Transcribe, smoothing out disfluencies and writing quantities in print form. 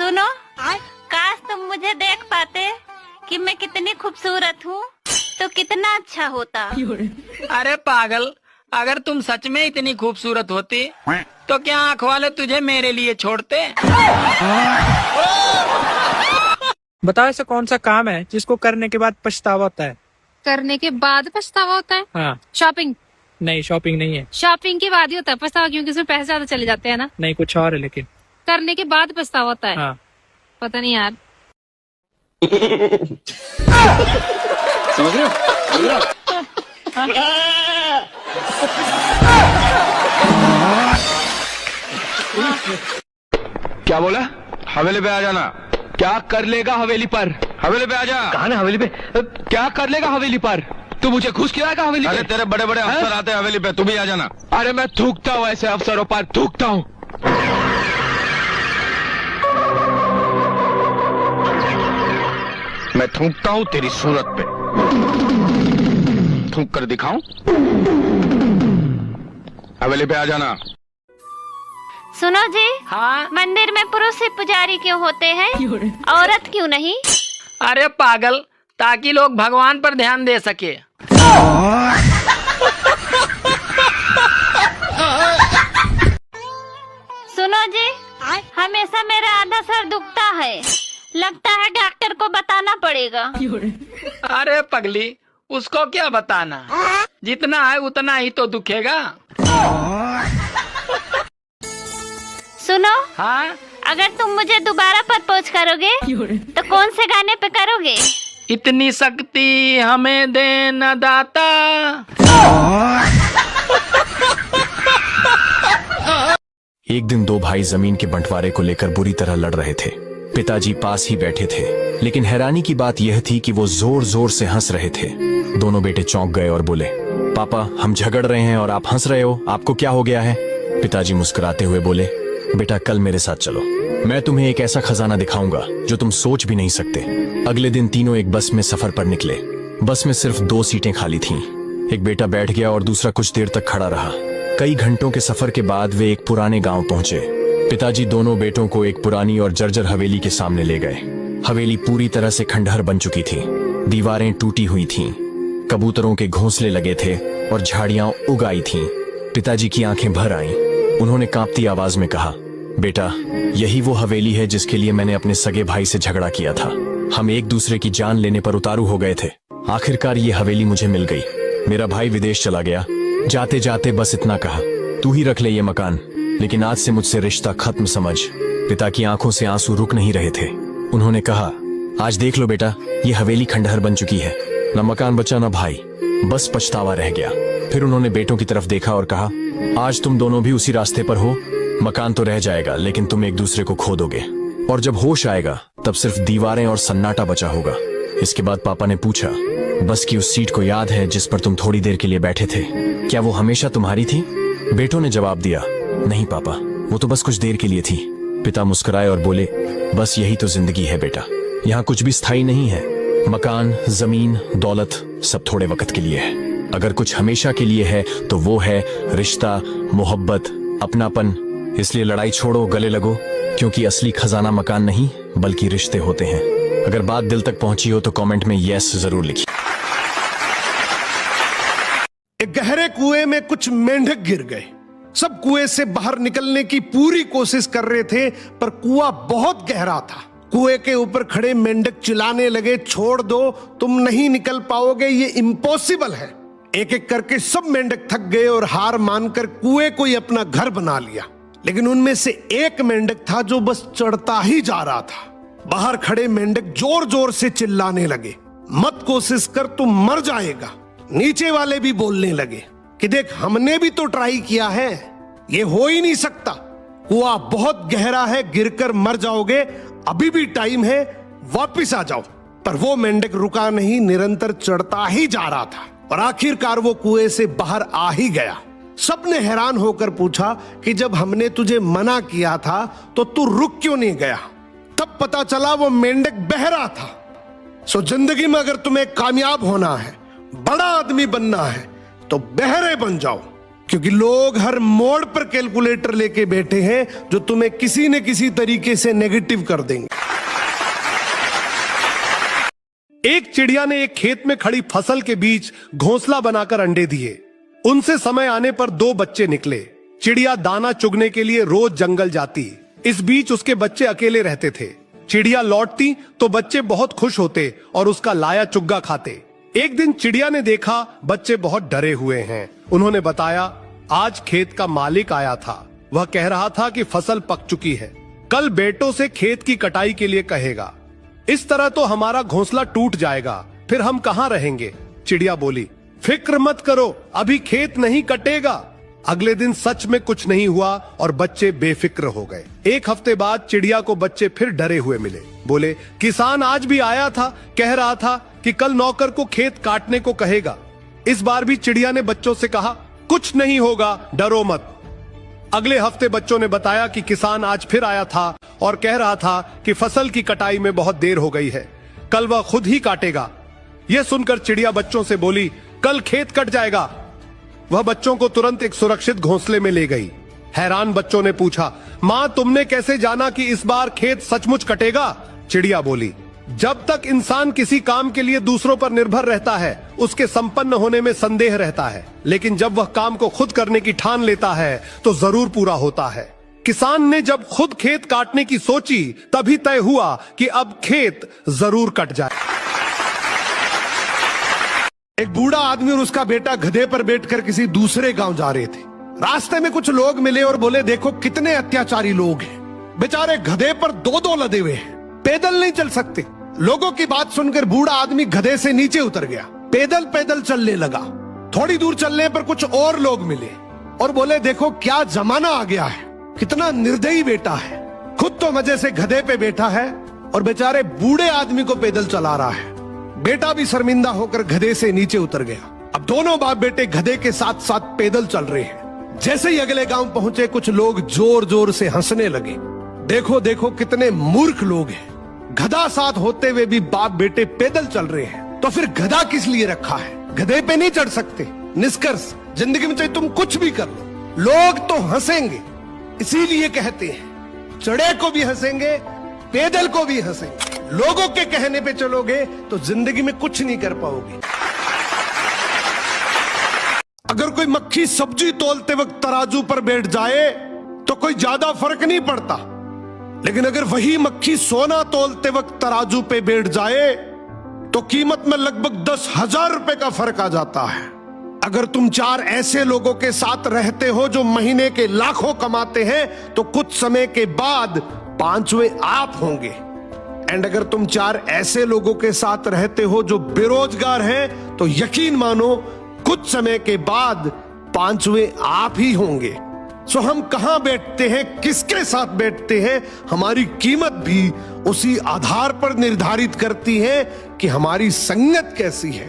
सुनो, काश तुम मुझे देख पाते कि मैं कितनी खूबसूरत हूँ तो कितना अच्छा होता। अरे पागल, अगर तुम सच में इतनी खूबसूरत होती तो क्या आँख वाले तुझे मेरे लिए छोड़ते? बताओ ऐसा कौन सा काम है जिसको करने के बाद पछतावा होता है? करने के बाद पछतावा होता है? हाँ। शॉपिंग। नहीं, शॉपिंग नहीं है। शॉपिंग के बाद ही होता है पछतावा, क्योंकि उसमें पैसे ज्यादा चले जाते हैं ना। नहीं, कुछ और है लेकिन। करने के बाद पछतावा होता है? हाँ। पता नहीं यार। समझ रहे हो? क्या बोला? हवेली पे आ जाना। क्या कर लेगा हवेली पर? हवेली पे आ जा। कहाँ है हवेली पे? क्या कर लेगा हवेली पर? तू मुझे घुस खिलाएगा हवेली पे? अरे तेरे बड़े बड़े अफसर आते हैं हवेली पे, तू भी आ जाना। अरे मैं थूकता हूँ ऐसे अफसरों पर, थूकता हूँ। मैं थूकता हूँ तेरी सूरत पे। थूक कर दिखाऊं? हवेली पे आ जाना। सुनो जी, हाँ। मंदिर में पुरुष ही पुजारी क्यों होते हैं, औरत क्यों नहीं? अरे पागल, ताकि लोग भगवान पर ध्यान दे सके। सुनो जी, हमेशा मेरा आधा सर दुखता है, लगता है डॉक्टर को बताना पड़ेगा। अरे पगली, उसको क्या बताना, जितना है उतना ही तो दुखेगा। सुनो, हाँ। अगर तुम मुझे दोबारा प्रपोज करोगे तो कौन से गाने पे करोगे? इतनी शक्ति हमें दे न दाता। एक दिन दो भाई जमीन के बंटवारे को लेकर बुरी तरह लड़ रहे थे। पिताजी पास ही बैठे थे, लेकिन हैरानी की बात यह थी कि वो जोर जोर से हंस रहे थे। दोनों बेटे चौंक गए और बोले, पापा हम झगड़ रहे हैं और आप हंस रहे हो, आपको क्या हो गया है? पिताजी मुस्कुराते हुए बोले, बेटा कल मेरे साथ चलो, मैं तुम्हें एक ऐसा खजाना दिखाऊंगा जो तुम सोच भी नहीं सकते। अगले दिन तीनों एक बस में सफर पर निकले। बस में सिर्फ 2 सीटें खाली थीं। एक बेटा बैठ गया और दूसरा कुछ देर तक खड़ा रहा। कई घंटों के सफर के बाद वे एक पुराने गांव पहुंचे। पिताजी दोनों बेटों को एक पुरानी और जर्जर हवेली के सामने ले गए। हवेली पूरी तरह से खंडहर बन चुकी थी। दीवारें टूटी हुई थीं, कबूतरों के घोंसले लगे थे और झाड़ियां उग आई थीं। पिताजी की आंखें भर आईं। उन्होंने कांपती आवाज में कहा, बेटा यही वो हवेली है जिसके लिए मैंने अपने सगे भाई से झगड़ा किया था। हम एक दूसरे की जान लेने पर उतारू हो गए थे। आखिरकार ये हवेली मुझे मिल गई। मेरा भाई विदेश चला गया। जाते जाते बस इतना कहा, तू ही रख ले ये मकान, लेकिन आज से मुझसे रिश्ता खत्म समझ। पिता की आंखों से आंसू रुक नहीं रहे थे। उन्होंने कहा, आज देख लो बेटा, ये हवेली खंडहर बन चुकी है। न मकान बचा न भाई, बस पछतावा रह गया। फिर उन्होंने बेटों की तरफ देखा और कहा, आज तुम दोनों भी उसी रास्ते पर हो। मकान तो रह जाएगा, लेकिन तुम एक दूसरे को खो दोगे, और जब होश आएगा तब सिर्फ दीवारें और सन्नाटा बचा होगा। इसके बाद पापा ने पूछा, बस की उस सीट को याद है जिस पर तुम थोड़ी देर के लिए बैठे थे? क्या वो हमेशा तुम्हारी थी? बेटों ने जवाब दिया, नहीं पापा, वो तो बस कुछ देर के लिए थी। पिता मुस्कुराए और बोले, बस यही तो जिंदगी है बेटा, यहाँ कुछ भी स्थायी नहीं है। मकान, जमीन, दौलत सब थोड़े वक्त के लिए है। अगर कुछ हमेशा के लिए है तो वो है रिश्ता, मोहब्बत, अपनापन। इसलिए लड़ाई छोड़ो, गले लगो, क्योंकि असली खजाना मकान नहीं बल्कि रिश्ते होते हैं। अगर बात दिल तक पहुंची हो तो कमेंट में यस जरूर लिखिए। एक गहरे कुएं में कुछ मेंढक गिर गए। सब कुएं से बाहर निकलने की पूरी कोशिश कर रहे थे, पर कुआं बहुत गहरा था। कुएं के ऊपर खड़े मेंढक चिल्लाने लगे, छोड़ दो, तुम नहीं निकल पाओगे, ये इम्पॉसिबल है। एक एक करके सब मेंढक थक गए और हार मानकर कुएं को ही अपना घर बना लिया। लेकिन उनमें से एक मेंढक था जो बस चढ़ता ही जा रहा था। बाहर खड़े मेंढक जोर जोर से चिल्लाने लगे, मत कोशिश कर, तू मर जाएगा। नीचे वाले भी बोलने लगे कि देख, हमने भी तो ट्राई किया है, ये हो ही नहीं सकता, कुआं बहुत गहरा है, गिरकर मर जाओगे, अभी भी टाइम है, वापिस आ जाओ। पर वो मेंढक रुका नहीं, निरंतर चढ़ता ही जा रहा था और आखिरकार वो कुएं से बाहर आ ही गया। सबने हैरान होकर पूछा कि जब हमने तुझे मना किया था तो तू रुक क्यों नहीं गया? तब पता चला वो मेंढक बहरा था। सो जिंदगी में अगर तुम्हें कामयाब होना है, बड़ा आदमी बनना है, तो बहरे बन जाओ, क्योंकि लोग हर मोड़ पर कैलकुलेटर लेके बैठे हैं जो तुम्हें किसी न किसी तरीके से नेगेटिव कर देंगे। एक चिड़िया ने एक खेत में खड़ी फसल के बीच घोंसला बनाकर अंडे दिए। उनसे समय आने पर 2 बच्चे निकले। चिड़िया दाना चुगने के लिए रोज जंगल जाती। इस बीच उसके बच्चे अकेले रहते थे। चिड़िया लौटती तो बच्चे बहुत खुश होते और उसका लाया चुग्गा खाते। एक दिन चिड़िया ने देखा बच्चे बहुत डरे हुए हैं। उन्होंने बताया, आज खेत का मालिक आया था। वह कह रहा था कि फसल पक चुकी है, कल बेटों से खेत की कटाई के लिए कहेगा। इस तरह तो हमारा घोंसला टूट जाएगा, फिर हम कहां रहेंगे। चिड़िया बोली, फिक्र मत करो, अभी खेत नहीं कटेगा। अगले दिन सच में कुछ नहीं हुआ और बच्चे बेफिक्र हो गए। 1 हफ्ते बाद चिड़िया को बच्चे फिर डरे हुए मिले। बोले, किसान आज भी आया था, कह रहा था कि कल नौकर को खेत काटने को कहेगा। इस बार भी चिड़िया ने बच्चों से कहा, कुछ नहीं होगा, डरो मत। अगले हफ्ते बच्चों ने बताया कि किसान आज फिर आया था और कह रहा था कि फसल की कटाई में बहुत देर हो गई है, कल वह खुद ही काटेगा। यह सुनकर चिड़िया बच्चों से बोली, कल खेत कट जाएगा। वह बच्चों को तुरंत एक सुरक्षित घोंसले में ले गई। हैरान बच्चों ने पूछा, मां तुमने कैसे जाना कि इस बार खेत सचमुच कटेगा? चिड़िया बोली, जब तक इंसान किसी काम के लिए दूसरों पर निर्भर रहता है उसके संपन्न होने में संदेह रहता है, लेकिन जब वह काम को खुद करने की ठान लेता है तो जरूर पूरा होता है। किसान ने जब खुद खेत काटने की सोची तभी तय हुआ कि अब खेत जरूर कट जाए। एक बूढ़ा आदमी और उसका बेटा गधे पर बैठकर किसी दूसरे गांव जा रहे थे। रास्ते में कुछ लोग मिले और बोले, देखो कितने अत्याचारी लोग हैं, बेचारे गधे पर 2-2 लदे हुए हैं, पैदल नहीं चल सकते। लोगों की बात सुनकर बूढ़ा आदमी गधे से नीचे उतर गया, पैदल पैदल चलने लगा। थोड़ी दूर चलने पर कुछ और लोग मिले और बोले, देखो क्या जमाना आ गया है, कितना निर्दयी बेटा है, खुद तो मजे से गधे पे बैठा है और बेचारे बूढ़े आदमी को पैदल चला रहा है। बेटा भी शर्मिंदा होकर गधे से नीचे उतर गया। अब दोनों बाप बेटे गधे के साथ साथ पैदल चल रहे हैं। जैसे ही अगले गांव पहुंचे कुछ लोग जोर जोर से हंसने लगे। देखो देखो कितने मूर्ख लोग हैं, गधा साथ होते हुए भी बाप बेटे पैदल चल रहे हैं, तो फिर गधा किस लिए रखा है, गधे पे नहीं चढ़ सकते। निष्कर्ष, जिंदगी में चाहे तुम कुछ भी कर लो, लोग तो हंसेंगे। इसीलिए कहते हैं, चढ़े को भी हंसेंगे, पैदल को भी हंसेंगे। लोगों के कहने पे चलोगे तो जिंदगी में कुछ नहीं कर पाओगे। अगर कोई मक्खी सब्जी तोलते वक्त तराजू पर बैठ जाए तो कोई ज्यादा फर्क नहीं पड़ता, लेकिन अगर वही मक्खी सोना तोलते वक्त तराजू पे बैठ जाए तो कीमत में लगभग 10,000 रुपए का फर्क आ जाता है। अगर तुम 4 ऐसे लोगों के साथ रहते हो जो महीने के लाखों कमाते हैं तो कुछ समय के बाद 5वें आप होंगे। एंड अगर तुम 4 ऐसे लोगों के साथ रहते हो जो बेरोजगार हैं तो यकीन मानो कुछ समय के बाद 5वें आप ही होंगे। सो हम कहां बैठते हैं, किसके साथ बैठते हैं, हमारी कीमत भी उसी आधार पर निर्धारित करती है कि हमारी संगत कैसी है।